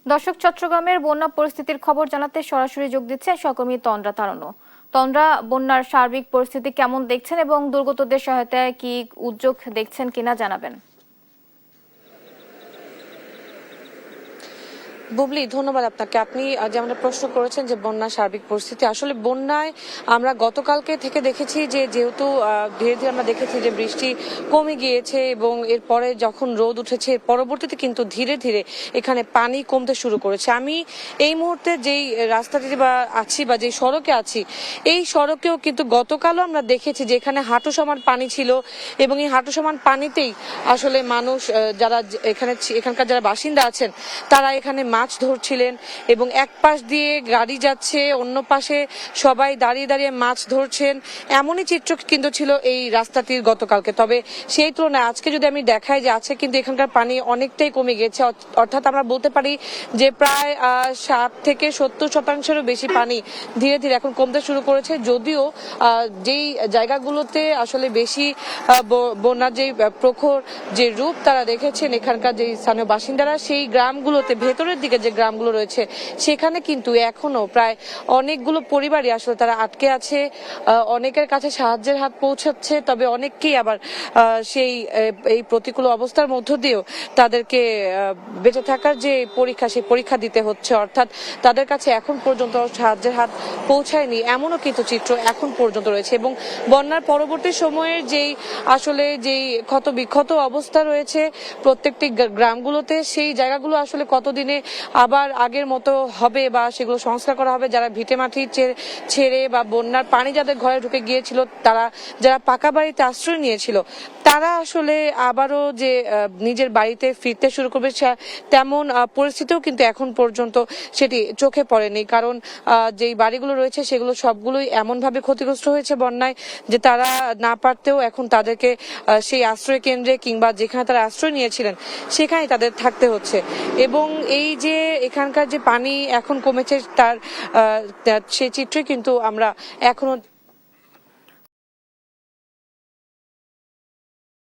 দর্শক, চট্টগ্রামের বন্যা পরিস্থিতির খবর জানাতে সরাসরি যোগ দিচ্ছেন সহকর্মী তন্দ্রা তারানো। তন্দ্রা, বন্যার সার্বিক পরিস্থিতি কেমন দেখছেন এবং দুর্গতদের সহায়তায় কি উদ্যোগ দেখছেন কিনা জানাবেন। বুবলি, ধন্যবাদ আপনাকে। আপনি যেমন প্রশ্ন করেছেন যে বন্যার সার্বিক পরিস্থিতি, আসলে বন্যায় আমরা গতকালকে থেকে দেখেছি যে যেহেতু ধীরে ধীরে আমরা দেখেছি যে বৃষ্টি কমে গিয়েছে এবং এরপরে যখন রোদ উঠেছে এর পরবর্তীতে কিন্তু ধীরে ধীরে এখানে পানি কমতে শুরু করেছে। আমি এই মুহূর্তে যেই রাস্তাটিতে আছি বা যেই সড়কে আছি, এই সড়কেও কিন্তু গতকালও আমরা দেখেছি যে এখানে হাঁটু সমান পানি ছিল এবং এই হাঁটু সমান পানিতেই আসলে মানুষ যারা এখানকার যারা বাসিন্দা আছেন তারা এখানে মাছ ধরছিলেন এবং এক পাশ দিয়ে গাড়ি যাচ্ছে, অন্য পাশে সবাই দাঁড়িয়ে দাঁড়িয়ে মাছ ধরছেন। এমনই চিত্র কিন্তু ছিল এই রাস্তাটির গতকালকে। তবে সেই তুলনায় আজকে যদি আমি দেখাই যে আছে কিন্তু এখানকার পানি অনেকটাই কমে গেছে, অর্থাৎ আমরা বলতে পারি যে প্রায় 60 থেকে 70% বেশি পানি ধীরে ধীরে এখন কমতে শুরু করেছে। যদিও যেই জায়গাগুলোতে আসলে বেশি বন্যার যেই প্রখর যে রূপ তারা দেখেছেন এখানকার যে স্থানীয় বাসিন্দারা, সেই গ্রামগুলোতে ভেতরের দিকে যে গ্রামগুলো রয়েছে সেখানে কিন্তু এখনো প্রায় অনেকগুলো পরিবারই আসলে তারা আটকে আছে। অনেকের কাছে সাহায্যের হাত পৌঁছাচ্ছে, তবে অনেককেই আবার এই প্রতিকূল অবস্থার মধ্য দিয়েও তাদেরকে বেঁচে থাকার যে পরীক্ষা, সেই পরীক্ষা দিতে হচ্ছে। অর্থাৎ তাদের কাছে এখন পর্যন্ত সাহায্যের হাত পৌঁছায়নি এমনও কিন্তু চিত্র এখন পর্যন্ত রয়েছে। এবং বন্যার পরবর্তী সময়ের যেই ক্ষত বিক্ষত অবস্থা রয়েছে প্রত্যেকটি গ্রামগুলোতে, সেই জায়গাগুলো আসলে কতদিনে আবার আগের মতো হবে বা সেগুলো সংস্কার করা হবে, যারা ভিটেমাটি ছেড়ে বা বন্যার পানি যাদের ঘরে ঢুকে গিয়েছিল, যারা পাকা বাড়িতে আশ্রয় নিয়েছিল, তারা আসলে আবারও যে নিজের বাড়িতে ফিরতে শুরু করবে তেমন পরিস্থিতিও কিন্তু এখন পর্যন্ত সেটি চোখে পড়েনি। কারণ যেই বাড়িগুলো রয়েছে সেগুলো সবগুলোই এমনভাবে ক্ষতিগ্রস্ত হয়েছে বন্যায় যে তারা না পারতেও এখন তাদেরকে সেই আশ্রয় কেন্দ্রে কিংবা যেখানে তারা আশ্রয় নিয়েছিলেন সেখানেই তাদের থাকতে হচ্ছে। এবং এই যে এখানকার যে পানি এখন কমেছে তার সেই চিত্রই কিন্তু আমরা এখনো